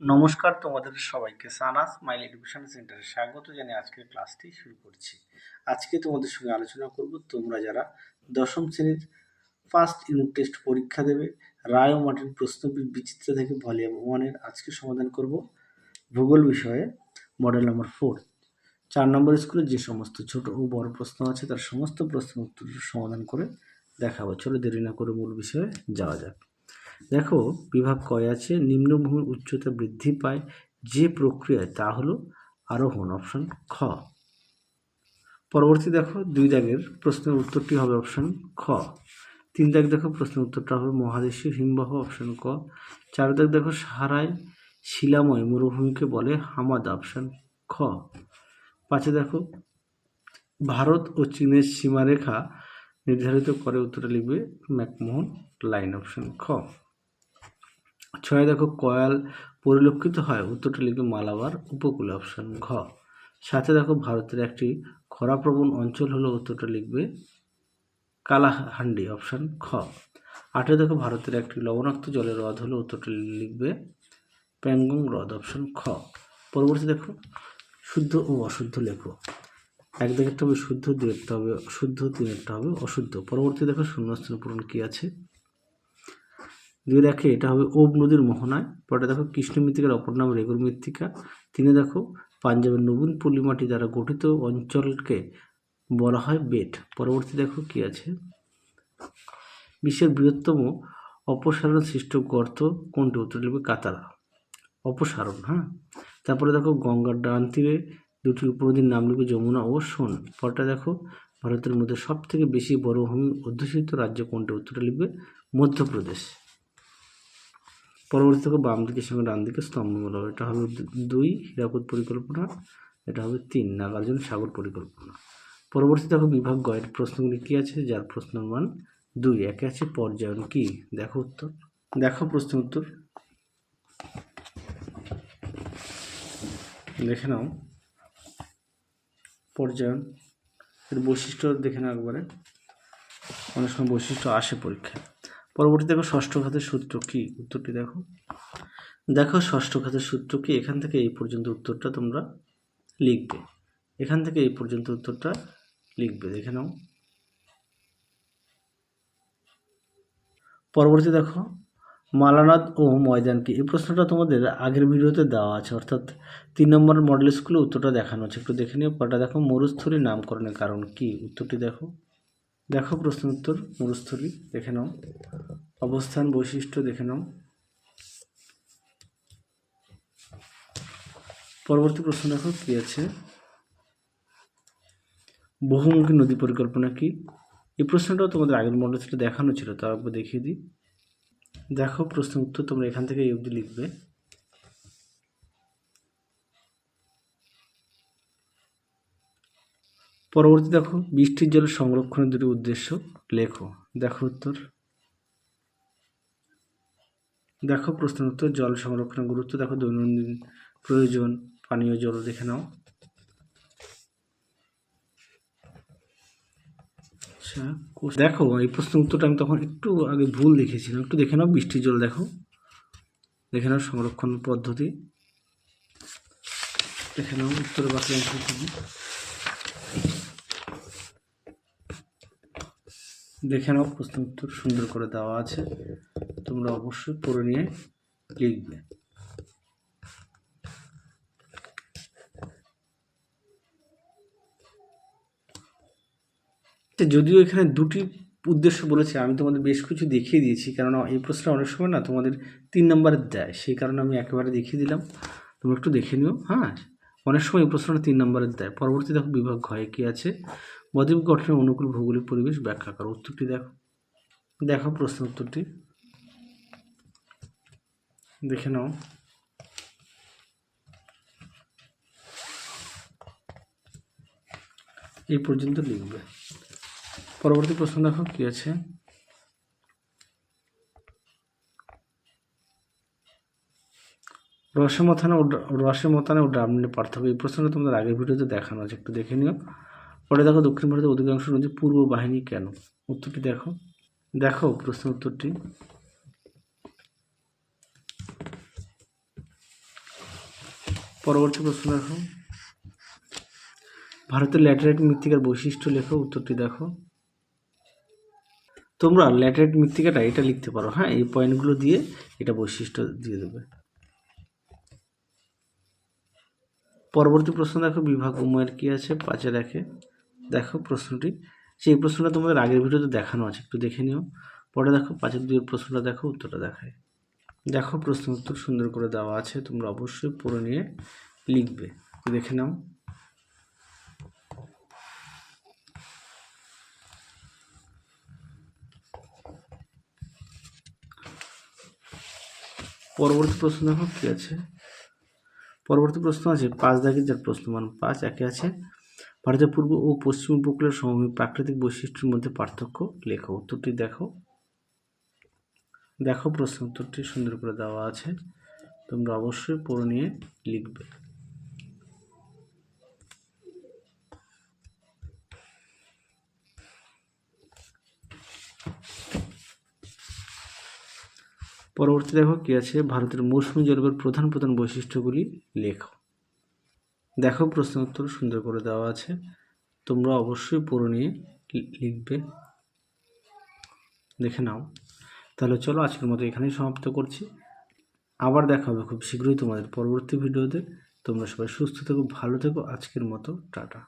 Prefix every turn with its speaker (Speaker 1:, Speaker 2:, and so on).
Speaker 1: নমস্কার, তোমাদের সবাইকে সানাস স্মাইল এডুকেশন সেন্টারে স্বাগত জানিয়ে আজকের ক্লাসটি শুরু করছি। আজকে তোমাদের সঙ্গে আলোচনা করব তোমরা যারা দশম শ্রেণীর ফার্স্ট ইউনিট টেস্ট পরীক্ষা দেবে, রায় ও মার্টিন প্রশ্ন বিচিত্র থেকে ভলিউম 1-এর আজকে সমাধান করব ভূগোল বিষয়ে মডেল নাম্বার 4। 4 নম্বর স্কুলে যে সমস্ত ছোট ও বড় প্রশ্ন আছে তার সমস্ত প্রশ্নের উত্তর সমাধান করে দেখাবো। চলো দেরি না করে মূল বিষয়ে যাওয়া যাক। দেখো, বিভাগ কয় আছে, নিম্নভূমির উচ্চতা বৃদ্ধি পায় যে প্রক্রিয়ায় তা হলো আরোহণ, অপশন খ। পরবর্তী দেখো, 2 দাগের প্রশ্নের উত্তরটি হবে অপশন খ। 3 দাগ দেখো, প্রশ্নের উত্তরটা হবে মহাদেশীয় হিমবাহ, অপশন ক। 4 দাগ দেখো, সাহারায় শিলাময় মরুভূমিকে বলে হামাদা, অপশন খ। 5 দেখো, ভারত ও চীনের সীমারেখা নির্ধারিত করে, উত্তরটা লিখবে ম্যাকমোহন লাইন, অপশন খ। 6 দেখো, কয়াল পরিলক্ষিত হয়, উত্তরটা লিখবে মালাবার উপকূলে, অপশন ঘ। 7 দেখো, ভারতের একটি খরাপ্রবণ অঞ্চল হলো, উত্তরটা লিখবে কালাহান্ডি, অপশন খ। 8 দেখো, ভারতের একটি লবণাক্ত জলের হ্রদ হলো, উত্তরটা লিখবে প্যাংগং হ্রদ, অপশন খ। পরবর্তী দেখো, শুদ্ধ ও অশুদ্ধ লেখো। 1 দাগেরটা হবে শুদ্ধ, 2 একটা হবে শুদ্ধ, 3 একটা হবে অশুদ্ধ। পরবর্তী দেখো, শূন্যস্থান পূরণ কি আছে। 2 দেখে এটা হবে ওব নদীর মোহনায়। পরে দেখো, কৃষ্ণ মৃত্তিকার অপর নাম রেগুর মৃত্তিকা। 3 দেখো, পাঞ্জাবের নবীন পল্লী মাটি দ্বারা গঠিত অঞ্চলকে বলা হয় বেট। পরবর্তী দেখো কি আছে, বিশ্বের বৃহত্তম অপসারণ সৃষ্ট গর্ত কোনটি, উত্তর লিখবে কাতারা, অপসারণ। তারপরে দেখো, গঙ্গার ডান তীরে দুটি উপনদীর নাম লিখবে যমুনা ও সোন। পরটা দেখো, ভারতের মধ্যে সব থেকে বেশি বনভূমি অধ্যুষিত রাজ্য কোনটি, উত্তরটা লিখবে মধ্যপ্রদেশ। পরবর্তী থেকে বাম দিকের সঙ্গে ডান দিকে স্তম্ভমূলক, এটা হবে 2 হীরাকুদ পরিকল্পনা, এটা হবে 3 নাগার্জুন সাগর পরিকল্পনা। পরবর্তী দেখো, বিভাগ গয়ের প্রশ্নগুলি কি আছে, যার প্রশ্নের মান 2। একে আছে পর্যায়ন কি, দেখো উত্তর। দেখো প্রশ্ন উত্তর দেখে নাও। পর্যায়ন এর বৈশিষ্ট্য দেখে নাও একবারে, অনেক সময় বৈশিষ্ট্য আসে পরীক্ষায়। পরবর্তী দেখো, ষষ্ঠ ঘাতের সূত্র কি, উত্তরটি দেখো। দেখো, ষষ্ঠ ঘাতের সূত্র কি, এখান থেকে এই পর্যন্ত উত্তরটা তোমরা লিখবে, এখান থেকে এই পর্যন্ত উত্তরটা লিখবে, দেখে নাও। পরবর্তী দেখো, মালানাদ ও ময়দান কি, এই প্রশ্নটা তোমাদের আগের ভিডিওতে দেওয়া আছে, অর্থাৎ 3 নম্বর মডেল স্কুলে উত্তরটা দেখানো আছে, একটু দেখে নিও। পরটা দেখো, মরুস্থলীর নামকরণের কারণ কি, উত্তরটি দেখো। দেখো প্রশ্ন উত্তর, মরুস্থলী দেখে নাও, অবস্থান বৈশিষ্ট্য দেখে নাও। পরবর্তী প্রশ্ন দেখো কি আছে, বহুমুখী নদী পরিকল্পনা কি, এই প্রশ্নটাও তোমাদের আগের মডেল স্কুলে দেখানো ছিল, তার উপর দেখিয়ে দিই। দেখো প্রশ্ন উত্তর তোমরা এখান থেকে এই অবধি লিখবে। পরবর্তী দেখো, বৃষ্টির জল সংরক্ষণের দুটি উদ্দেশ্য লেখো, দেখো উত্তর। দেখো প্রশ্ন উত্তর, জল সংরক্ষণের গুরুত্ব দেখো, দৈনন্দিন প্রয়োজন পানীয় জল দেখে নাও। আচ্ছা দেখো, এই প্রশ্ন উত্তরটা আমি তখন একটু আগে ভুল লিখেছিলাম, একটু দেখে নাও। বৃষ্টির জল দেখো, দেখে নাও সংরক্ষণ পদ্ধতি, দেখে নাও উত্তরের বাকি অংশ দেখে নাও। প্রশ্ন উত্তর সুন্দর করে দেওয়া আছে, তোমরা অবশ্যই পড়ে নিয়ে লিখবে। যদিও এখানে দুটি উদ্দেশ্য বলেছে, আমি তোমাদের বেশ কিছু দেখিয়ে দিয়েছি, কেননা এই প্রশ্নটা অনেক সময় না তোমাদের 3 নম্বরের দেয়, সেই কারণে আমি একেবারে দেখিয়ে দিলাম, তোমরা একটু দেখে নিও। অনেক সময় এই প্রশ্নটা 3 নম্বরের দেয়। পরবর্তী দেখো, বিভাগ ঘয়ে কি আছে, বদ্বীপ গঠনের অনুকূল ভৌগোলিক পরিবেশ ব্যাখ্যা করো, উত্তরটি দেখো। দেখো প্রশ্ন উত্তরটি দেখে নাও। এই পর্যন্ত লিখবে। পরবর্তী প্রশ্ন দেখো কি আছে, রসে মতানা ও ডাবলিনের পার্থক্য, এই প্রশ্নটা তোমাদের আগের ভিডিওতে দেখানো আছে, একটু দেখে নিও। পরে দেখো, দক্ষিণ ভারতের অধিকাংশ নদী পূর্ব বাহিনী কেন, উত্তরটি দেখো। দেখো প্রশ্ন উত্তরটি। পরবর্তী প্রশ্ন দেখো, ভারতের ল্যাটেরাইট মৃত্তিকার বৈশিষ্ট্য লেখো। উত্তরটি দেখো। তোমরা ল্যাটেরাইট মৃত্তিকাটা এটা লিখতে পারো, হ্যাঁ, এই পয়েন্টগুলো দিয়ে এটা বৈশিষ্ট্য দিয়ে দেবে। পরবর্তী প্রশ্ন দেখো, বিভাগ উময়ের কি আছে 5-1 দেখো প্রশ্নটি। সেই প্রশ্নটা তোমাদের আগের ভিডিওতে দেখানো আছে, একটু দেখে নিও। পরে দেখো 5-2 প্রশ্নটা দেখো, উত্তরটা দেখায়। দেখো প্রশ্ন উত্তর সুন্দর করে দেওয়া আছে, তোমরা অবশ্যই পড়ে নিয়ে লিখবে। দেখে নাও। পরবর্তী প্রশ্ন দেখো কি আছে। পরবর্তী প্রশ্ন আছে 5 যার প্রশ্ন মান 5-1 আছে, ভারতের পূর্ব ও পশ্চিম উপকূলের সমভূমি প্রাকৃতিক বৈশিষ্ট্যের মধ্যে পার্থক্য লেখো। উত্তরটি দেখো। দেখো প্রশ্ন উত্তরটি সুন্দর করে দেওয়া আছে, তোমরা অবশ্যই পড়ে নিয়ে লিখবে। পরবর্তী দেখো কি আছে, ভারতের মৌসুমী জলবায়ুর প্রধান প্রধান বৈশিষ্ট্যগুলি লেখো। দেখো প্রশ্ন উত্তর সুন্দর করে দেওয়া আছে, তোমরা অবশ্যই পড়ে নিয়ে লিখবে। দেখে নাও। তাহলে চলো আজকের মতো এখানেই সমাপ্ত করছি। আবার দেখা হবে খুব শীঘ্রই তোমাদের পরবর্তী ভিডিওতে। তোমরা সবাই সুস্থ থেকো, ভালো থেকো। আজকের মতো টাটা।